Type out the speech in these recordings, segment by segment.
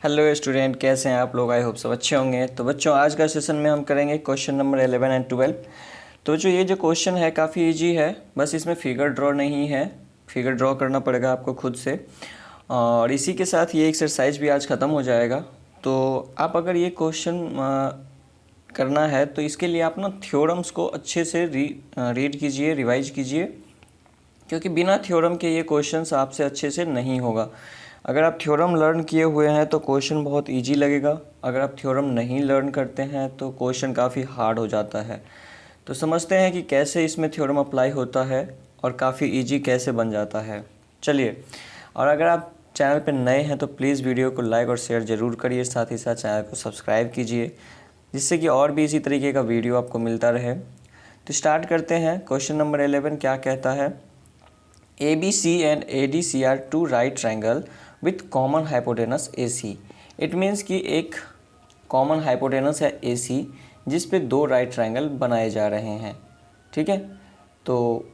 Hello student, कैसे हैं आप लोग? आई होप सब अच्छे होंगे। तो बच्चों, आज का सेशन में हम करेंगे क्वेश्चन नंबर 11 एंड 12। तो जो ये जो क्वेश्चन है काफ़ी इजी है, बस इसमें फिगर ड्रॉ नहीं है, फिगर ड्रॉ करना पड़ेगा आपको खुद से। और इसी के साथ ये एक्सरसाइज भी आज ख़त्म हो जाएगा। तो आप अगर ये क्वेश्चन करना है तो इसके लिए आप ना थ्योरम्स को अच्छे से रीड कीजिए, रिवाइज कीजिए, क्योंकि बिना थ्योरम के ये क्वेश्चंस आपसे अच्छे से नहीं होगा। अगर आप थ्योरम लर्न किए हुए हैं तो क्वेश्चन बहुत इजी लगेगा, अगर आप थ्योरम नहीं लर्न करते हैं तो क्वेश्चन काफ़ी हार्ड हो जाता है। तो समझते हैं कि कैसे इसमें थ्योरम अप्लाई होता है और काफ़ी इजी कैसे बन जाता है। चलिए, और अगर आप चैनल पर नए हैं तो प्लीज़ वीडियो को लाइक और शेयर ज़रूर करिए, साथ ही साथ चैनल को सब्सक्राइब कीजिए, जिससे कि और भी इसी तरीके का वीडियो आपको मिलता रहे। तो स्टार्ट करते हैं। क्वेश्चन नंबर 11 क्या कहता है? ABC and ADC are two right triangle with common hypotenuse AC। It means कि एक कॉमन हाइपोटेनस है AC, जिस पे दो राइट ट्रायंगल बनाए जा रहे हैं। ठीक है, तो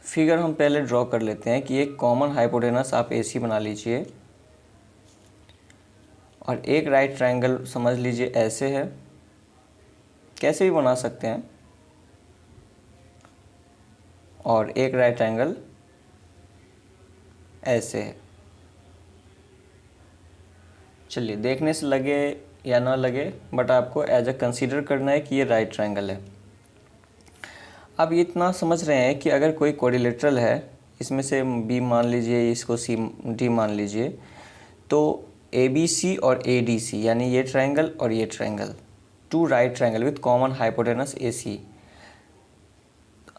फिगर हम पहले ड्रॉ कर लेते हैं कि एक कॉमन हाइपोटेनस आप AC बना लीजिए और एक राइट ट्रायंगल समझ लीजिए ऐसे है, कैसे भी बना सकते हैं, और एक राइट ट्रायंगल ऐसे है। चलिए, देखने से लगे या ना लगे, बट आपको एज अ कंसीडर करना है कि ये राइट ट्रायंगल है। अब ये इतना समझ रहे हैं कि अगर कोई क्वाड्रिलेटरल है, इसमें से बी मान लीजिए, इसको सी डी मान लीजिए, तो ABC और ADC यानी ये ट्रायंगल और ये triangle, two right triangle with common hypotenuse AC।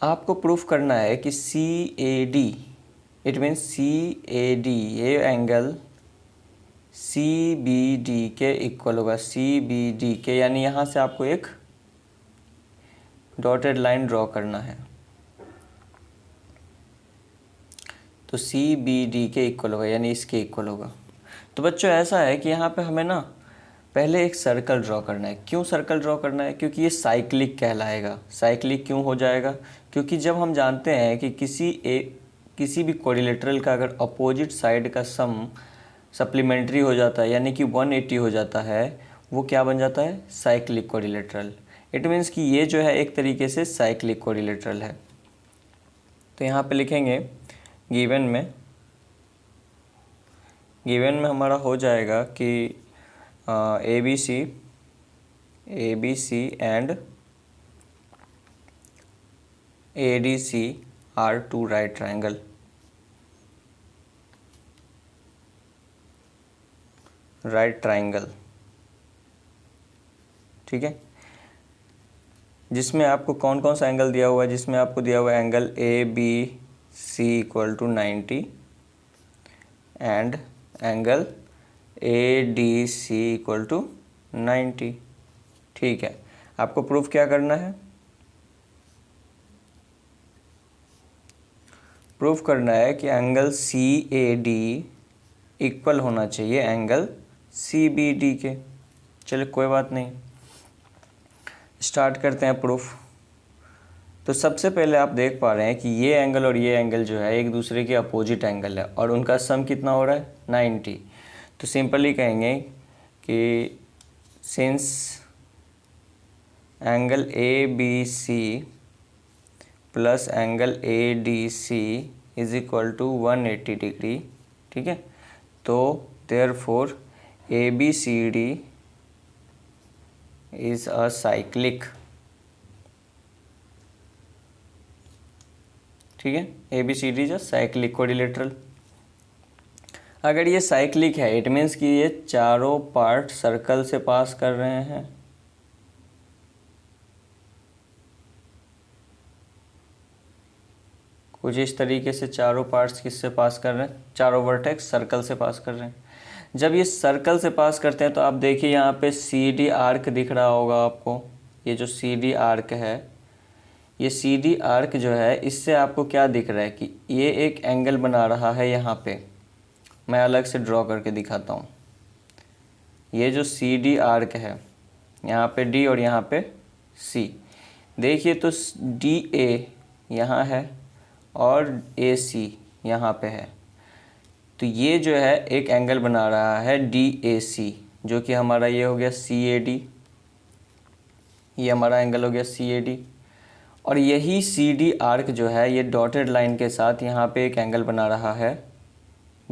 आपको प्रूफ करना है कि CAD, इट मीन्स CAD ये एंगल CBD के इक्वल होगा। CBD के यानी यहाँ से आपको एक डॉटेड लाइन ड्रॉ करना है, तो CBD के इक्वल होगा, यानी इसके इक्वल होगा। तो बच्चों, ऐसा है कि यहाँ पे हमें ना पहले एक सर्कल ड्रॉ करना है। क्यों सर्कल ड्रॉ करना है? क्योंकि ये साइक्लिक कहलाएगा। साइक्लिक क्यों हो जाएगा? क्योंकि जब हम जानते हैं कि किसी भी क्वाड्रिलेटरल का अगर अपोजिट साइड का सम सप्लीमेंट्री हो जाता है, यानी कि 180 हो जाता है, वो क्या बन जाता है? Cyclic quadrilateral. इट मीन्स कि ये जो है एक तरीके से साइक्लिक क्वाड्रिलेटरल है। तो यहाँ पे लिखेंगे गिवन में हमारा हो जाएगा कि ABC and ADC are two right triangle. ठीक है, जिसमें आपको कौन कौन सा एंगल दिया हुआ है? जिसमें आपको दिया हुआ है angle ABC equal to 90 and angle ADC equal to 90। ठीक है, आपको प्रूफ क्या करना है? प्रूफ करना है कि एंगल CAD इक्वल होना चाहिए एंगल CBD के। चलिए, कोई बात नहीं, स्टार्ट करते हैं प्रूफ। तो सबसे पहले आप देख पा रहे हैं कि ये एंगल और ये एंगल जो है एक दूसरे के अपोजिट एंगल है, और उनका सम कितना हो रहा है? 90। तो सिंपली कहेंगे कि since angle ABC plus angle ADC is equal to 180 degree. ठीक है, तो therefore ABCD is a cyclic. ठीक है, ABCD is a cyclic quadrilateral. अगर ये साइक्लिक है, इट मीन्स कि ये चारों पार्ट सर्कल से पास कर रहे हैं। कुछ इस तरीके से चारों पार्ट्स किससे पास कर रहे हैं? चारों वर्टेक्स सर्कल से पास कर रहे हैं। जब ये सर्कल से पास करते हैं तो आप देखिए यहाँ पे CD आर्क दिख रहा होगा आपको। ये जो CD आर्क है, ये CD आर्क जो है, इससे आपको क्या दिख रहा है कि ये एक एंगल बना रहा है। यहाँ पे मैं अलग से ड्रॉ करके दिखाता हूँ। ये जो CD आर्क है, यहाँ पे D और यहाँ पे C, देखिए तो DA यहाँ है और AC यहाँ पे है। तो ये जो है एक एंगल बना रहा है DAC, जो कि हमारा ये हो गया CAD, ये हमारा एंगल हो गया CAD। और यही CD आर्क जो है ये डॉटेड लाइन के साथ यहाँ पे एक एंगल बना रहा है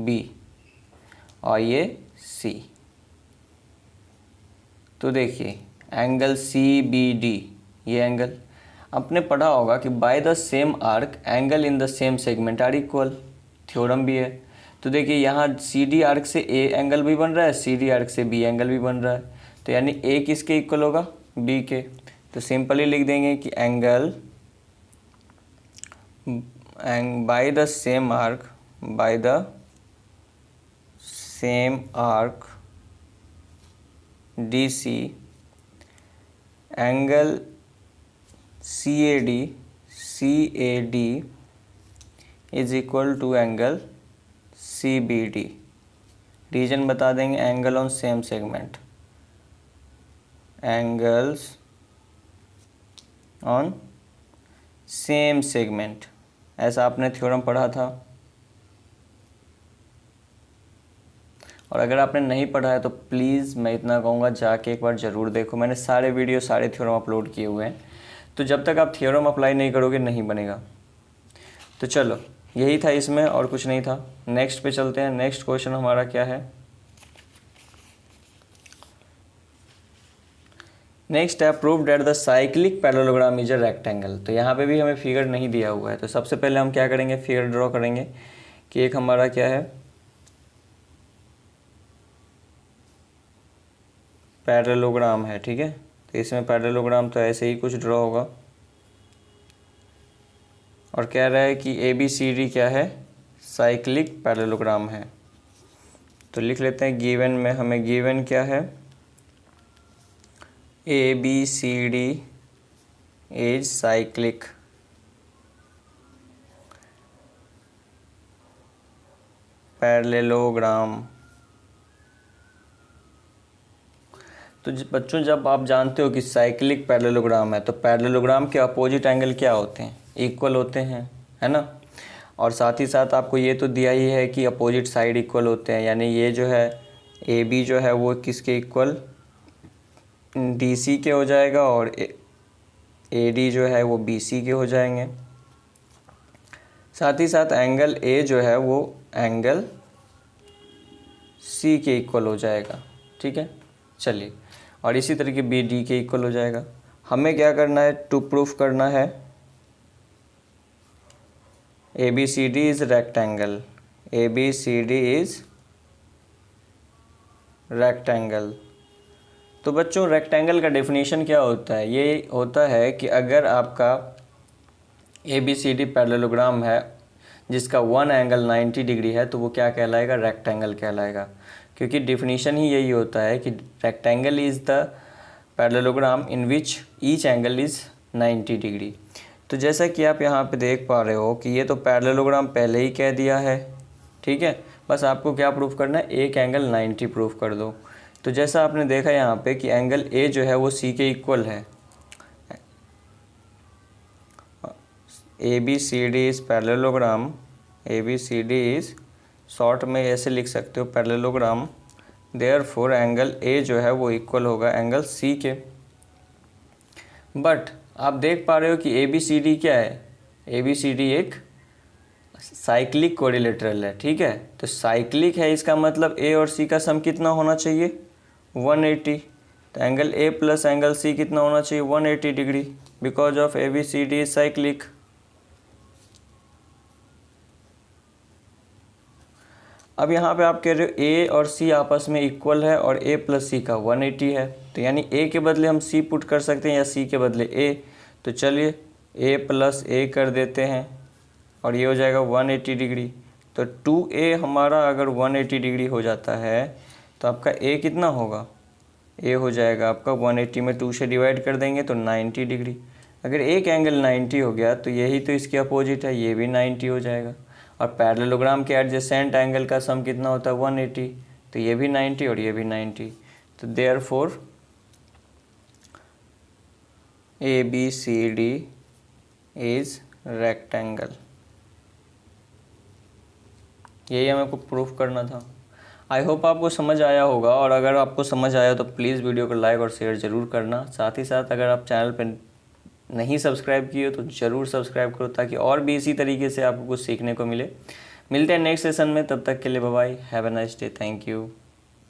B, और ये C। तो देखिए एंगल CBD, ये एंगल आपने पढ़ा होगा कि by the same arc angle in the same segment are equal, theorem भी है। तो देखिए यहाँ CD आर्क से A एंगल भी बन रहा है, CD आर्क से B एंगल भी बन रहा है, तो यानी A किसके इक्वल होगा, B के। तो सिंपली लिख देंगे कि angle by the same arc, by the same arc DC, angle CAD is equal to angle CBD। Reason बता देंगे, angle on same segment, angles on same segment, ऐसा आपने थ्योरम पढ़ा था। और अगर आपने नहीं पढ़ा है तो प्लीज़ मैं इतना कहूँगा जाके एक बार ज़रूर देखो, मैंने सारे वीडियो सारे थ्योरम अपलोड किए हुए हैं, तो जब तक आप थ्योरम अप्लाई नहीं करोगे नहीं बनेगा। तो चलो यही था इसमें, और कुछ नहीं था। नेक्स्ट पे चलते हैं। नेक्स्ट क्वेश्चन हमारा क्या है, नेक्स्ट है prove that the cyclic parallelogram is a rectangle. तो यहाँ पे भी हमें फिगर नहीं दिया हुआ है, तो सबसे पहले हम क्या करेंगे, फिगर ड्रॉ करेंगे कि एक हमारा क्या है, पैरेललोग्राम है, ठीक है। तो इसमें पैरेललोग्राम तो ऐसे ही कुछ ड्रॉ होगा, और कह रहा है कि ABCD क्या है, साइक्लिक पैरेललोग्राम है। तो लिख लेते हैं, गिवन में हमें गिवन क्या है, ABCD इज साइक्लिक पैरेललोग्राम। तो बच्चों जब आप जानते हो कि साइक्लिक पैरेललोग्राम है, तो पैरेललोग्राम के अपोजिट एंगल क्या होते हैं, इक्वल होते हैं, है ना। और साथ ही साथ आपको ये तो दिया ही है कि अपोजिट साइड इक्वल होते हैं, यानी ये जो है AB जो है वो किसके इक्वल, DC के हो जाएगा, और AD जो है वो BC के हो जाएंगे। साथ ही साथ एंगल A जो है वो एंगल C के इक्वल हो जाएगा, ठीक है। चलिए, और इसी तरीके BD के इक्वल हो जाएगा। हमें क्या करना है, टू प्रूफ करना है ABCD is rectangle, ABCD is rectangle. तो बच्चों रेक्टेंगल का डेफिनेशन क्या होता है, ये होता है कि अगर आपका ABCD पैरेललोग्राम है जिसका वन एंगल 90 डिग्री है, तो वो क्या कहलाएगा, रेक्टेंगल कहलाएगा। क्योंकि डेफिनेशन ही यही होता है कि rectangle is the parallelogram in which each angle is 90 degree. तो जैसा कि आप यहाँ पे देख पा रहे हो कि ये तो पैरेललोग्राम पहले ही कह दिया है, ठीक है। बस आपको क्या प्रूफ करना है, एक एंगल 90 प्रूफ कर दो। तो जैसा आपने देखा यहाँ पे कि एंगल A जो है वो C के इक्वल है, ABCD is parallelogram, ABCD is short में ऐसे लिख सकते हो पैरेललोग्राम, देयरफॉर एंगल A जो है वो इक्वल होगा एंगल C के। बट आप देख पा रहे हो कि ABCD क्या है, ABCD एक साइक्लिक कोरिलेटरल है, ठीक है। तो साइक्लिक है, इसका मतलब A और C का सम कितना होना चाहिए, 180। तो angle A plus angle C कितना होना चाहिए, 180 degree, because of ABCD is cyclic. अब यहाँ पे आप कह रहे हो A और C आपस में इक्वल है और A प्लस C का 180 है, तो यानी A के बदले हम C पुट कर सकते हैं या C के बदले A। तो चलिए A प्लस A कर देते हैं और ये हो जाएगा 180 डिग्री। तो 2A हमारा अगर 180 डिग्री हो जाता है तो आपका A कितना होगा, A हो जाएगा आपका 180 में 2 से डिवाइड कर देंगे तो 90 डिग्री। अगर एक एंगल 90 हो गया तो यही तो इसके अपोजिट है, ये भी 90 हो जाएगा। और पैरेललोग्राम के एडजेसेंट एंगल का सम कितना होता है, 180, तो ये भी 90 और ये भी 90। तो देयरफॉर ABCD इज रेक्टेंगल। यही हमें को प्रूफ करना था। आई होप आपको समझ आया होगा, और अगर आपको समझ आया तो प्लीज़ वीडियो को लाइक और शेयर ज़रूर करना। साथ ही साथ अगर आप चैनल पर नहीं सब्सक्राइब किए हो तो ज़रूर सब्सक्राइब करो, ताकि और भी इसी तरीके से आपको कुछ सीखने को मिले। मिलते हैं नेक्स्ट सेशन में, तब तक के लिए bye bye, have a nice day, thank you.